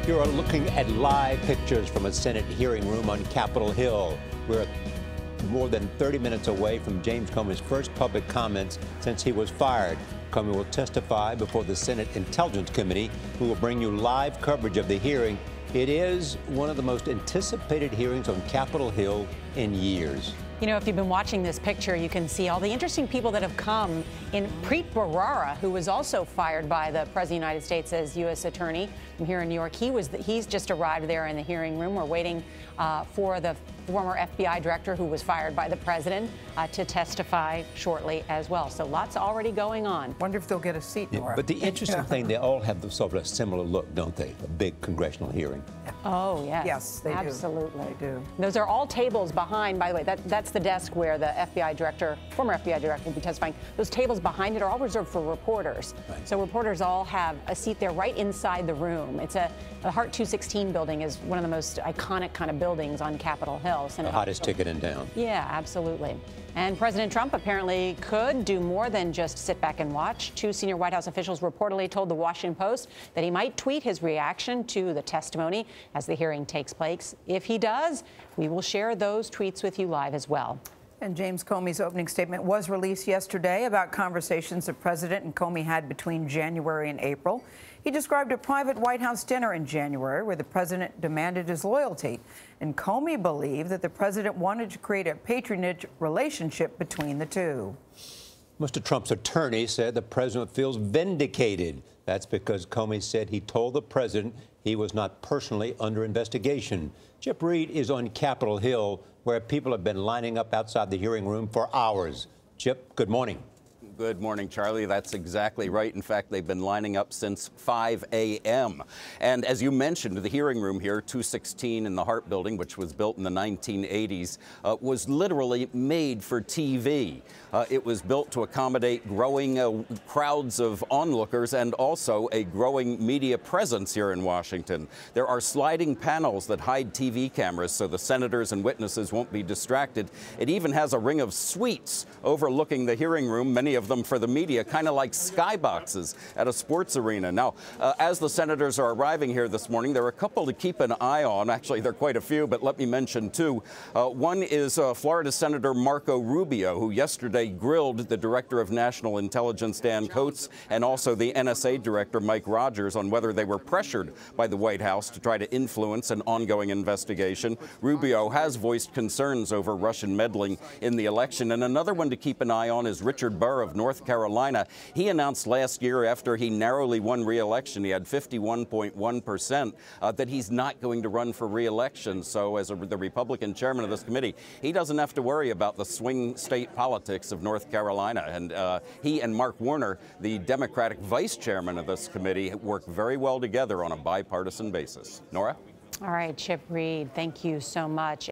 You're looking at live pictures from a Senate hearing room on Capitol Hill. We're more than 30 minutes away from James Comey's first public comments since he was fired. Comey will testify before the Senate Intelligence Committee, who will bring you live coverage of the hearing. It is one of the most anticipated hearings on Capitol Hill in years. You know, if you've been watching this picture, you can see all the interesting people that have come in. Preet Bharara, who was also fired by the President of the United States as U.S. Attorney from here in New York. He's just arrived there in the hearing room. We're waiting for the former FBI director who was fired by the president to testify shortly as well. So lots already going on. Wonder if they'll get a seat, Norah. But the interesting thing, they all have sort of a similar look, don't they? A big congressional hearing. Oh, yes. Yes, they do. Absolutely. They do. Those are all tables behind, by the way, that's the desk where the FBI director, former FBI director, will be testifying. Those tables behind it are all reserved for reporters. Right. So reporters all have a seat there right inside the room. It's the Hart 216 building is one of the most iconic kind of buildings on Capitol Hill. The hottest ticket in town. Yeah, absolutely. And President Trump apparently could do more than just sit back and watch. Two senior White House officials reportedly told the Washington Post that he might tweet his reaction to the testimony as the hearing takes place. If he does, we will share those tweets with you live as well. And James Comey's opening statement was released yesterday about conversations the president and Comey had between January and April. He described a private White House dinner in January where the president demanded his loyalty. And Comey believed that the president wanted to create a patronage relationship between the two. Mr. Trump's attorney said the president feels vindicated. That's because Comey said he told the president he was not personally under investigation. Reid is on Capitol Hill, where people have been lining up outside the hearing room for hours. Chip, good morning. Good morning, Charlie. That's exactly right. In fact, they've been lining up since 5 a.m. And as you mentioned, the hearing room here, 216 in the Hart Building, which was built in the 1980s, was literally made for TV. It was built to accommodate growing crowds of onlookers and also a growing media presence here in Washington. There are sliding panels that hide TV cameras so the senators and witnesses won't be distracted. It even has a ring of suites overlooking the hearing room, many of them for the media, kind of like skyboxes at a sports arena. Now, as the senators are arriving here this morning, there are a couple to keep an eye on. Actually, there are quite a few, but let me mention two. One is Florida Senator Marco Rubio, who yesterday grilled the Director of National Intelligence, Dan Coats, and also the NSA Director, Mike Rogers, on whether they were pressured by the White House to try to influence an ongoing investigation. Rubio has voiced concerns over Russian meddling in the election. And another one to keep an eye on is Richard Burr of North Carolina. He announced last year, after he narrowly won re-election, he had 51.1%, that he's not going to run for re-election. So as the Republican chairman of this committee, he doesn't have to worry about the swing state politics of North Carolina. And he and Mark Warner, the Democratic vice chairman of this committee, work very well together on a bipartisan basis. Norah? All right, Chip Reid, thank you so much.